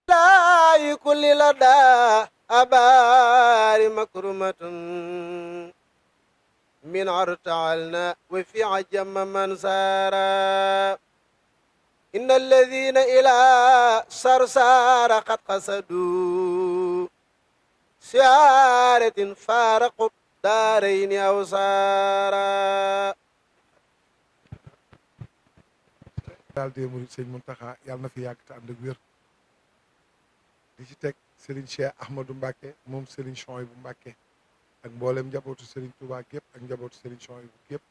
لا كل لدى أبار مكرمة من عرتعلنا وفي عجم من سارا إن الذين إلى صرصار قد قصدوا سيارة فارقوا الدارين أو سارا daal di murid sëñ Muntaxa yàlla na fi yàgg te ànd ak wér di ci teg Serigne Cheikh Ahmadou Mbacke moom Serigne Chouaïbou Mbacke ak mboolem njabootu Serigne Touba gépp ak njabootu Serigne Chouaïbou gépp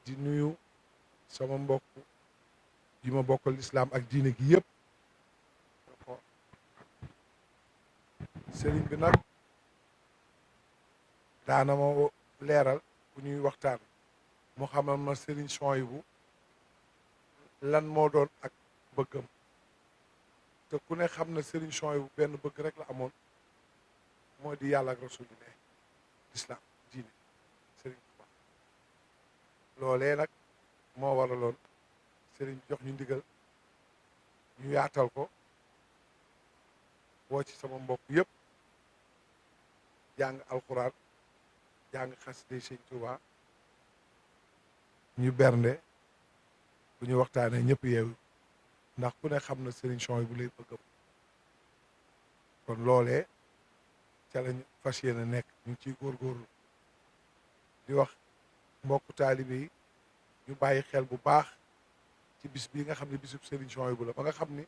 di nuyu sama mbokk yi ma bokkal lislaam ak diine gi yëpp Serigne bi nag daana ma leeral bu ñuy waxtaan mu xamal ma Serigne Chouaïbou lan moo doon ak bëggam te ku ne xam na Serigne Chouaïbou benn bëgg rek la amoon moo di yàlla ak rasulullah l'islam diine Serigne Touba loolee nag moo waraloon Serigne jox ñu ndigal ñu yaatal ko woo ci sama mbokk yëpp jàng alxuraan jàng xasida Serigne Touba ñu bernde bu ñu waxtaanee ñëpp yeewu ndax ku ne xam na Serigne Chouaïbou lay bëggam kon loolee ca lañ fas yéene nekk ñu ngi ciy góorgóorlu di wax mbokku taalibe yi ñu bàyyi xel bu baax ci bis bii nga xam ne bisub Serigne Chouaïbou la ba nga xam ni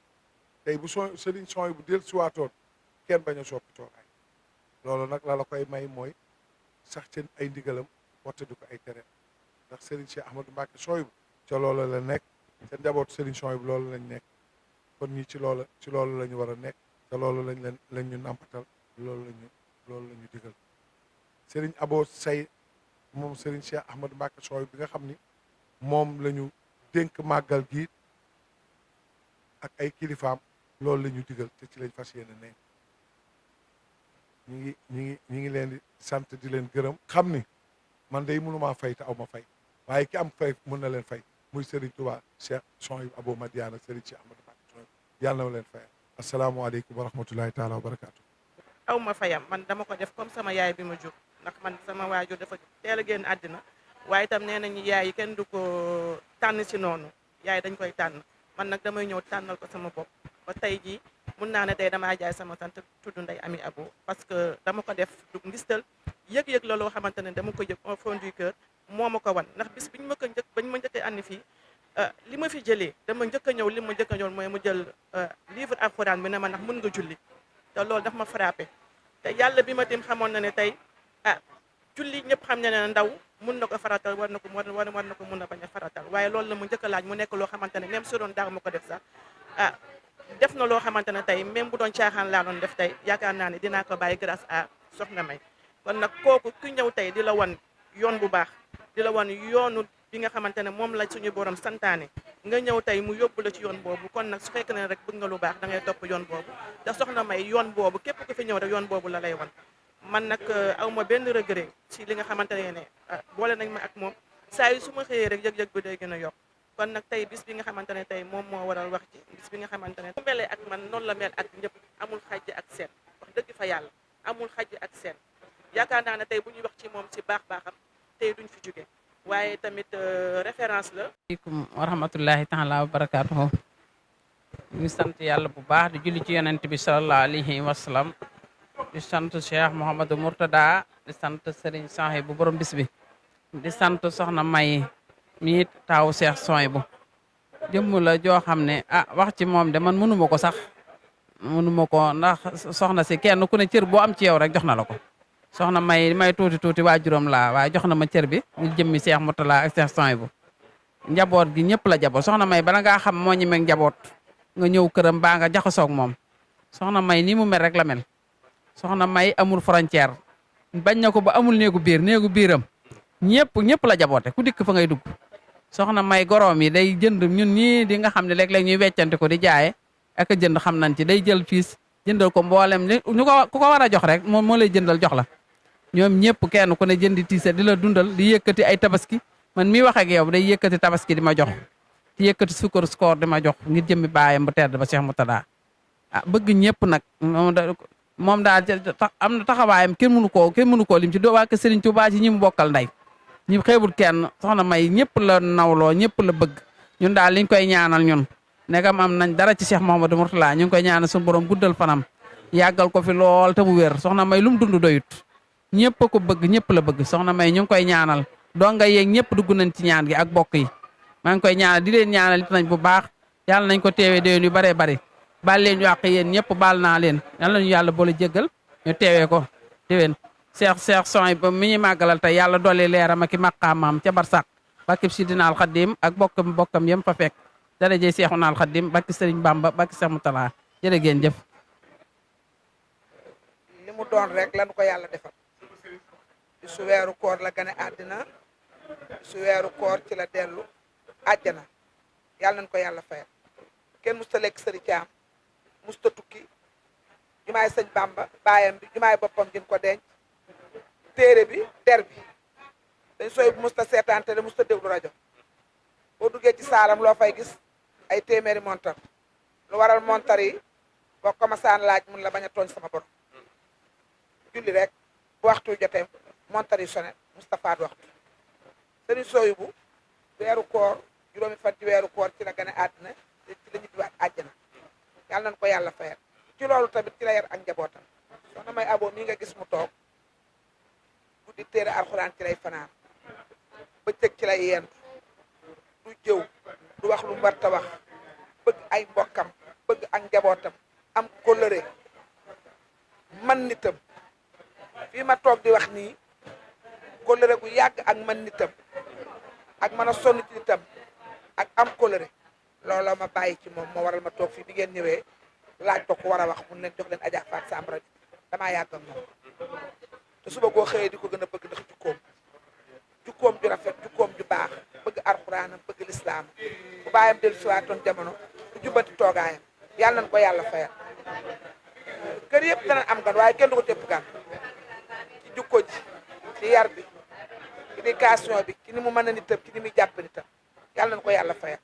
tey bu Serigne Chouaïbou del siwaatoon kenn bañ a soppi toogaay loolu nag la koy may mooy sax seen ay ndigalam wattadi ko ay tere ndax Serigne Cheikh Ahmadou Mbacke Chouaïbou ca loolu la nekk ca njabootu Serigne Chouaïbou loolu lañ nekk kon ñi ci loolu la ñu war a nekk te loolu lañ ñu nàmpatal loolu la ñu digal Serigne Abo Say moom Serigne Cheikh Ahmadou Mbacke Chouaïbou bi nga xam ni moom la ñu dénk màggal gi ak ay kilifaam loolu la ñu digal te ci lañ fas yéene nekk ñi ngi leen di sant di leen gërëm xam ni man day mënumaa fay te aw ma fay waaye ki am fay mën na leen fay muy Serigne Touba Cheikh Chouaïbou Abo Madiana Serigne Cheikh Ahmadou Mbacke Chouaïbou yàlla na ma leen fayal asalaamaaleykum wa rahmatulahi taala wa barakaatu. aw ma fayam man dama ko def comme sama yaay bi ma jur ndax man sama waajur dafa teel a génn àddina waaye itam nee nañu yaay yi kenn du ko tànn si noonu yaay dañ koy tànn man nag damay ñëw tànnal ko sama bopp ba tey jii mun naa ne tey damaa jaay sama sant tudd Ndeye Amy Abo parce que dama ko def du ngistal yëg-yëg la loo xamante ne dama ko yëg au fond du cœur moo ma ko wan ndax bis biñu ma ko bañ ma njëkkee andi fii li ma fi jëlee dama njëkk a ñëw li ma njëkk a ñëw mooy mu jël livre alxuraan bi ne ma ndax mun nga julli te loolu daf ma frappé te yàlla bi ma tim xamoon na ne tey julli ñëpp xam ne ne ndaw mun na ko faratal war na ko mun a bañ a faratal waaye loolu la mu njëkk a laaj mu nekk loo xamante ne même su doon dara ma ko def sax def na loo xamante ne tey même bu doon caaxaan laa doon def tey yaakaar naa ne dinaa ko bàyyi grâce à Soxna May kon nag kooku ku ñëw tey di la wan yoon bu baax di la wan yoonu bi nga xamante ne moom la suñu borom santaane nga ñëw tey mu yóbbu la ci yoon boobu kon nag su fekkee ne rek bëgg nga lu baax da ngay topp yoon boobu te Soxna May yoon boobu képp ku fi ñëw rek yoon boobu la lay wan man nag aw ma benn regret ci li nga xamante ne boole nañ ma ak moom saa yu su ma xëyee rek yëg-yëg bi day gën a yokk kon nag tey bis bi nga xamante ne tey moom moo waral wax ci bis bi nga xamante ne mu melee ak man noonu la mel ak ñëpp amul xajj ak seen wax dëgg fa yàlla amul xajj ak seen yaakaar naa ne tey bu ñuy wax ci moom ci baax-baaxam tey duñ fi jóge waaye tamit référence la. aleykum wa rahmatullahi taala wa barakaatuhu ñu sant yàlla bu baax di julli ci yonent bi sallallahu alayhi wa sallam di sant Cheikh Mouhamadou Mourtada di sant Serigne Chouaïbou bu borom bis bi di sant Soxna May mi taawu Cheikh Chouaïbou jëmm la joo xam ne wax ci moom de man mënuma ko sax mënuma ko ndax soxna si kenn ku ne cër boo am ci yow rek jox na la ko soxna may tuuti waajuram laa waaye jox na ma cër bi ñu jëmmi Cheikh Mourtada ak Cheikh Chouaïbou njaboot gi ñëpp la jaboot soxna may bala ngaa xam moo ñi meeg njaboot nga ñëw këram baa nga jaxasoog moom soxna may ni mu mel rek la mel soxna may amul frontière bañ na ko ba amul néegu biiram ñëpp la jaboote ku dikk fa ngay dugg soxna may goroom yi day jënd ñun ñii di nga xam ne léeg-léeg ñuy weccante ko di jaaye ak a jënd xam nañ ci day jël fiis jëndal ko mboolem ñu ko ku ko war a jox rek moo lay jëndal jox la ñoom ñëpp kenn ku ne jëndi tiise di la dundal di yëkkati ay tabaski man mii wax ak yow day yëkkati tabaski di ma jox di yëkkati sukkur koor di ma jox ngir jëmmi baayam bu tedd ba Cheikh Moutada bëgg ñëpp nag moom daal am na taxawaayam kenn mënu koo lim ci doo waa kër Serigne Touba ci ñi mu bokkal nday ñi xeebul kenn soxna May ñëpp la nawloo ñëpp la bëgg ñun daal liñ koy ñaanal ñun negam am nañ dara ci Cheikh Mouhamadou Mourtala ñu ngi koy ñaanal suñu borom guddal fanam yàggal ko fi lool te mu wér soxna May lu mu dund doyut ñëpp ko bëgg ñëpp la bëgg soxna May ñu ngi koy ñaanal doo nga yeeg ñëpp dugg nañ ci ñaan gi ak bokk yi maa ngi koy ñaanal di leen ñaanal it nañ bu baax yàlla nañ ko teewee déwén yu baree bari baal leen ñu àq yéen ñëpp baal naa leen yàlla nañu yàlla boole jéggal ñu teewee ko déwén Cheikh Soy ba mi ñu màggalal tey yàlla dolli leeram ak i maqaamaam ca barsàq bakki Sidina Al Xadim ak bokkam yëm fa fekk darajey Seexuna Al Xadim bakki Sëriñ Bamba bakki Cheikh Moutala jërë ngeen jëf li mu doon rek lañu ko yàlla defal su weeru koor la gane àddina su weeru koor ci la dellu àjjana yàlla nañ ko yàlla fayal kenn musta lekk sëri caam musta tukki jumaay sëñ Bamba baayam bi jumaay boppam jën ko denc téere bi der bi dañ sooy bu musta seetaan te musta déglu rajo boo duggee ci saalam loo fay gis ay téeméeri montar lu waral montar yi boo commencé laaj mun la bañ a tooñ sama borom julli rek bu waxtu jotee montar yi sone Moustapha waxtu sëriñ sooyu bu weeru koor juróomi fan ci weeru koor ci la gane àddina ci la ñibbiwaat àjjana yàlla nañ ko yàlla fayal ci loolu tamit ci la yar ak njabootam soxna May Abo mii nga gis mu toog guddi téere alxuraan ci lay fanaan bëccëg ci lay yendu du jëw du wax lu mu war ta wax bëgg ay mbokkam bëgg ak njabootam am kóllëre man nitam fii ma toog di wax nii kóllëre gu yàgg ak man nitam ak mën a sonn ci nitam ak am kóllëre looloo ma bàyyi ci moom moo waral ma toog fii bi ngeen ñëwee laaj ko ku war a wax mun leen jox leen Adja Fatou Sambra damaa yàgg ak moom te suba goo xëyee di ko gën a bëgg ndax jukkoom ju rafet jukkoom ju baax bëgg alxuraanam bëgg lislaam bu bàyyam dellu siwaatoon jamono du jubbanti toogaayam yàlla nañ ko yàlla fayal kër yëpp danañ am gan waaye kenn du ko cëpp gan ci jukko ji ci yar bi éducation bi ci ni mu mën a nitam ci ni muy jàpp nitam yàlla nañ ko yàlla fayal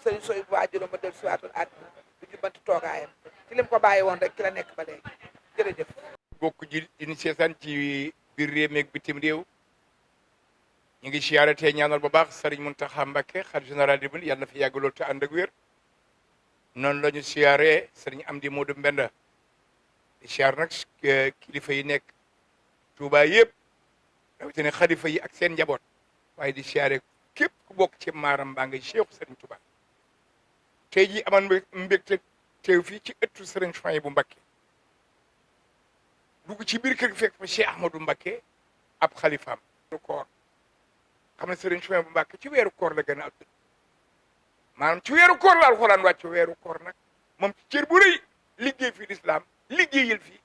sëriñ sooy bu waajuróom ba dellu siwaatoon àddina du jubbanti toogaayam ci lim ko bàyyi woon rek ci la nekk ba léegi jërëjëf bokk ji ini seetaan ci biir réew meeg bitim réew ñu ngi siyaare te ñaanal bu baax Serigne Mountakha Mbacké xalifa général di yàlla na fi yàgg lool te ànd ak wér noonu la ñu siyaare Serigne Amdi Modou Mbenda di siyaar nag kilifa yi nekk Touba yëpp rawatina xalifa yi ak seen njaboot waaye di siyaare képp ku bokk ci maaram baa ngay Cheikh Serigne Touba tey jii aman mbégte teew fii ci ëttu Serigne Souhaïbou Mbacké dugg ci biir kër gi fekk fa Cheikh Ahmadou Mbacké ab xalifaam koor xam ne Serigne Souhaïbou Mbacké ci weeru koor la gën a àdduna maanaam ci weeru koor la alxuraan wàcc weeru koor nag moom ci cër bu rëy liggéey fii lislaam liggéeyal fii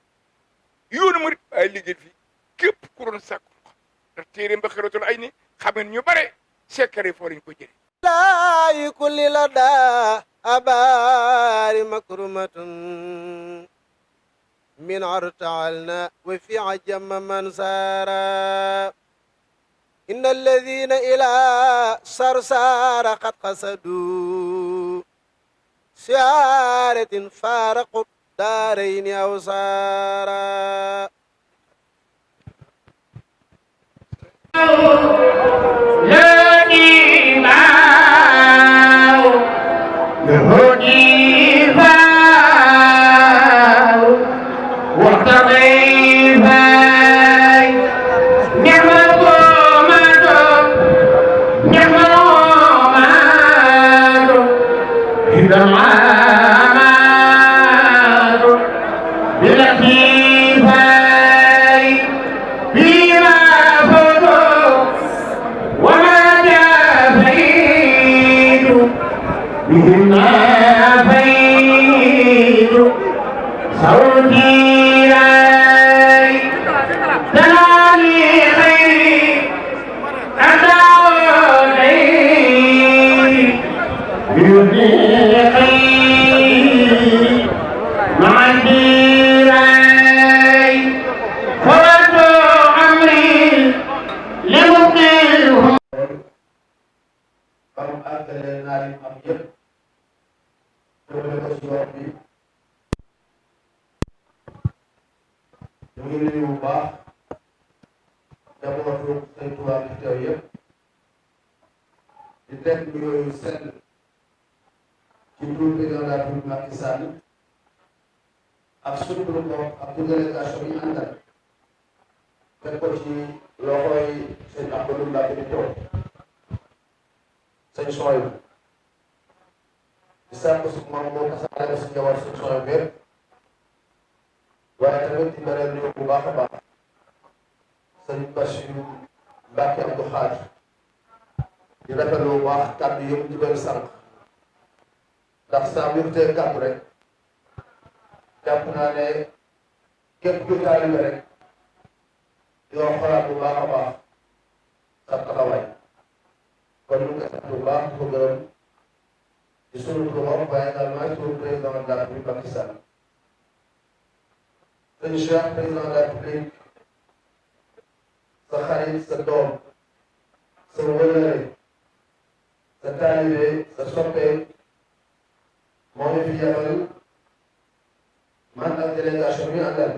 yoonu murit waaye liggéeyal fii képp ku doon sàkku ndax téere ba xiratul ay ni xam ngeen ñu bare sekkare foo lañ ko jëlee laayi kulli la daa abaari makrumatun min artaalna wa fi ajama man saara إن الذين إلى صرصار قد قصدوا سيارة فارقوا الدارين أو سارا àggalee naa lim am yëpp jëmale ko ci yoon bi ñu ngi nuyu bu baax njabootu Sëñ Tuubaa bi teew yëpp di teg yooyu sell ci turu président de la République Macky Sall ak suñu bopp ak suñu délégation yi àndal teg ko ci loxoy sëñ Abdou Mbacke di toog sëñ Soybu di sàkk su moom moo tasaare si njaboot sëñ Soybu bépp waaye tamit di beral nuyu bu baax a baax sëñ Bassirou Mbacke Abdou Khadre di rafetlu bu baax kàddu yëpp di doon sànq ndax saa yu tee kàddu rek jàpp naa ne képp ku taalibe rek yoo xoolaat bu baax a baax sa taxawaay kon ñu ngi koy sant bu baax di ko gërëm di sunu bopp waaye également sunu président de la République Macky Sall sëñ Cheikh président de la République sa xarit sa doom sa wëllëre sa taalibe sa soppe moo ñu fi yebal man ak délégation bi àndal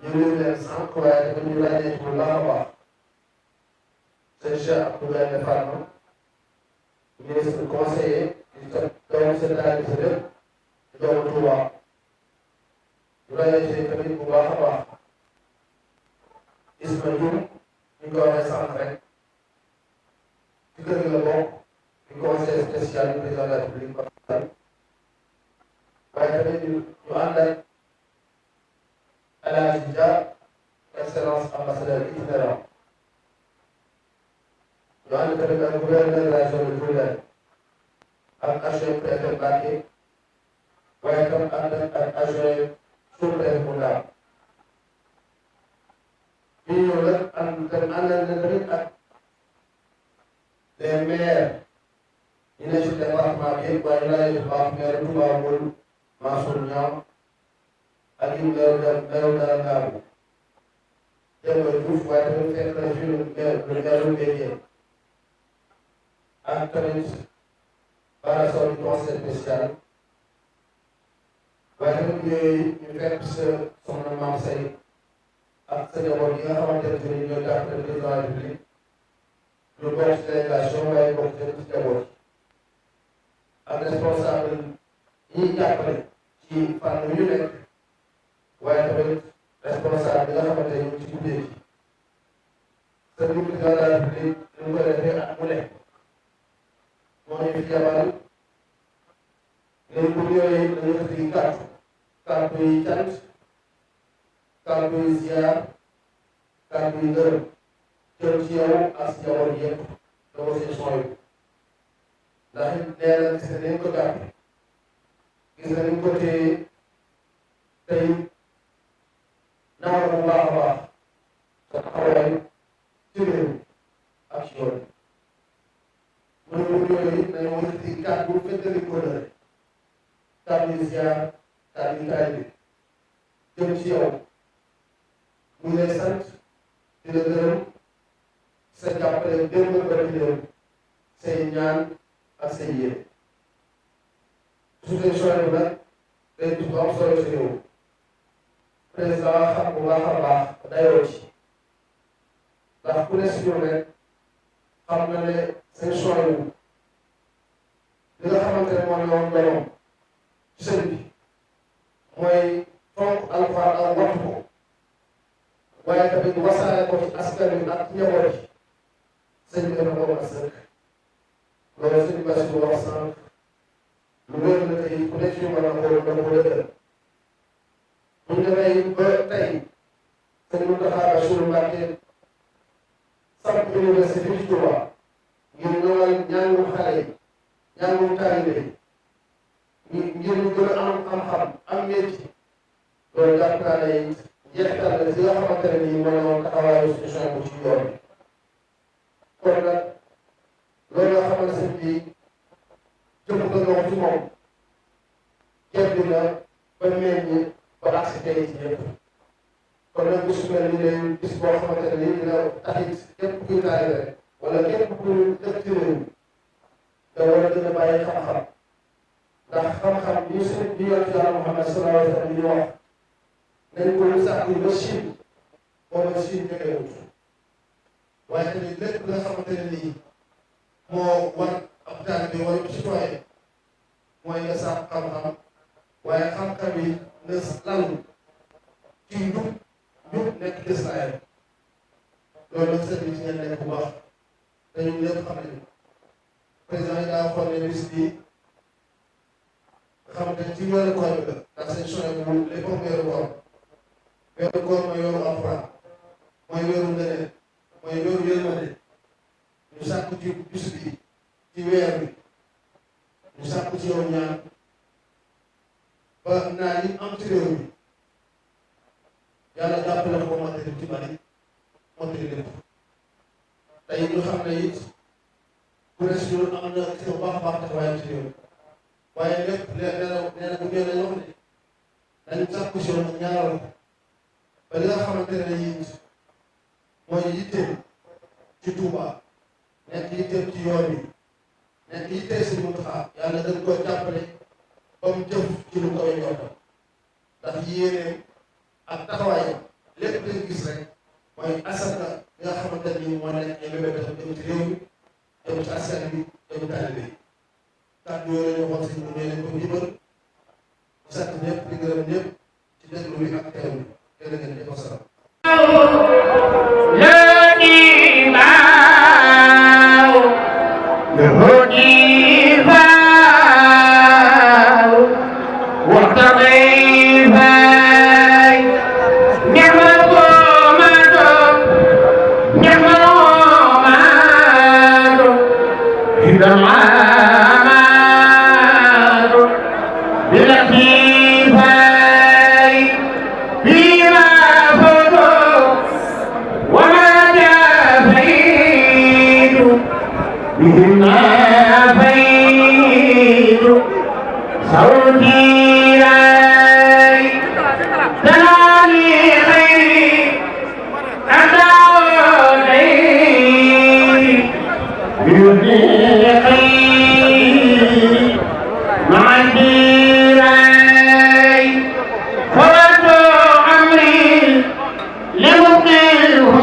ñu ngi leen sànq waaye tamit ñu laajee ci bu baax a baax sëñ Cheikh Abdou Gaïndé Fatma ministre conseiller di doomu seen taalibe sa lépp di doomu Touba ñu laajee ci tamit bu baax a baax Isma Dioum ñu ko waxee sànq rek ci kër gi la bokk di conseiller spécial du président de la République Macky Sall waaye tamit ñu ànd ak El Hadj Dia excellence ambassadeur itinérant ñu ànd tamit ak gouverneur de la région de Diourbel ak adjoint préfet Mbacké waaye tam ànd ak adjoint sous-préfet bu Ndar bi ñu ñëw nag ànd tamit ak les maires ñu ne ci département bi yëpp waaye ñu laaj bu baax maire Touba Mboul Mansour Niang ak yu meew dara ngaabu Demba Diouf waaye tamit fekk na fi lu meeru Mbéjéen ak tamit parasol du conseil spécial waaye tamit yooyu ñu fekk sa soxna Mame Say ak sa njaboot yi nga xamante ne ni ñooy jàppale président de la République ñu bokk ci délégation waaye bokk ci njaboot ak responsable yi ñuy jàppale ci fànn yu nekk waaye tamit responsable bi nga xamante ne ñu ci guddee gi sa président de la République ñu ko defee at mu nekk moo ñu fi yabal léegi pour yooyu dañu fi kàddu yi cant kàddu yi ziar kàddu yi ngërëm jëm ci yow ak si njaboot yëpp dama seen son yu ndax it nee na gis nga ni ko jàpp gis nga ni ko téye tey naaw bu baax a baax sa taxawaay ci réew ak ci yoon mu ne bu yooyu nañu wëkkati kàddu feddali ko lëre kàddu yi ziar kàddu yi taalibe jëm ci yow mu ngi lay sant di la gërëm sa jàppale démb ba ci réew say ñaan ak say yéene su dee choix nag day dugg am solo ci réew président xam bu baax a baax dayoo ci ndax ku ne si ñoom rek xam na ne seen choix li nga xamante ne moom la woon doomam ci sëñ bi mooy fonk alxuraan ak wattu ko waaye tamit wasaare ko ci askan wi ak njaboot yi sëñ bi dafa ko wax sëkk loolu sëñ Bassirou wax sànq lu wér la tey ku nekk ci mën a xool dama ko dëggal bu ñu demee ba tey sëñ Mountakha Bassirou Mbacké samp université fii ci Touba ngir ñëwal ñaangum xale yi ñaangum taalibe yi ngir ñu gën a am xam-xam am métier loolu jàpp naa ne jeexital la si nga xamante ne nii mooy moom taxawaayu solution bu ci yoon bi kon nag loolu nga xamante ne bii jëpp nga ñëw ci moom ceeb bi na ba meññ ba agsi tey ci ñëpp kon nag bis mel ni day bis boo xamante ne nii dina taxit képp kuy taalibe rek wala képp ku dëkk ci réew te war a gën a bàyyi xam-xam ndax xam-xam bi sëriñ bi yonent Yàlla Muhammad sallallahu alayhi wa sallam di wax nañ ko sàkku ba Chine booba Chine jógewut waaye tamit lépp nga xamante ne nii moo war ab taalibe wala citoyen mooy nga sàkk xam-xam waaye xam-xam yi na lalu ci njub nekk gëstaayam loolu nag sëriñ bi ci ngeen nekk bu baax te ñun ñëpp xam nañu président yi daa xool ne bis bi nga xamante ne ci weeru koor bi la ndax seen chone bu lépp am weeru koor mooy weeru alxuraan mooy weeru ngëneel mooy weeru yërmande ñu sàkku ci bis bi ci weer bi ñu sàkku ci yow ñaan ba naa yi am ci réew mi yàlla jàppale ko mottali ci bari mottali lépp tey ñu xam ne it kuréel si loolu am na ci bu baax a baax taxawaayam ci réew waaye lépp nee na bu ñëwee wax ne dañu sàkku si yoon ñaaral ko ba li nga xamante ne it mooy yitteem ci Touba nekk yitteem ci yoon bi nekk yitteem si Mountakha yàlla dañ koo jàppale ba mu jëf ci lu koy njortam ndax yéeneem ak taxawaayam lépp lañ gis rek mooy asaka li nga xamante ne nii moo nekk ay mbébétam jëm ci réew mi jëm ci askan bi jëm taalibe yi kàddu yooyu la ñu waxoon si ñun ñoo leen ko jibal sant ñëpp di gërëm ñëpp ci déglu bi ak teewlu jërë ngeen jëf wasalaam Beauty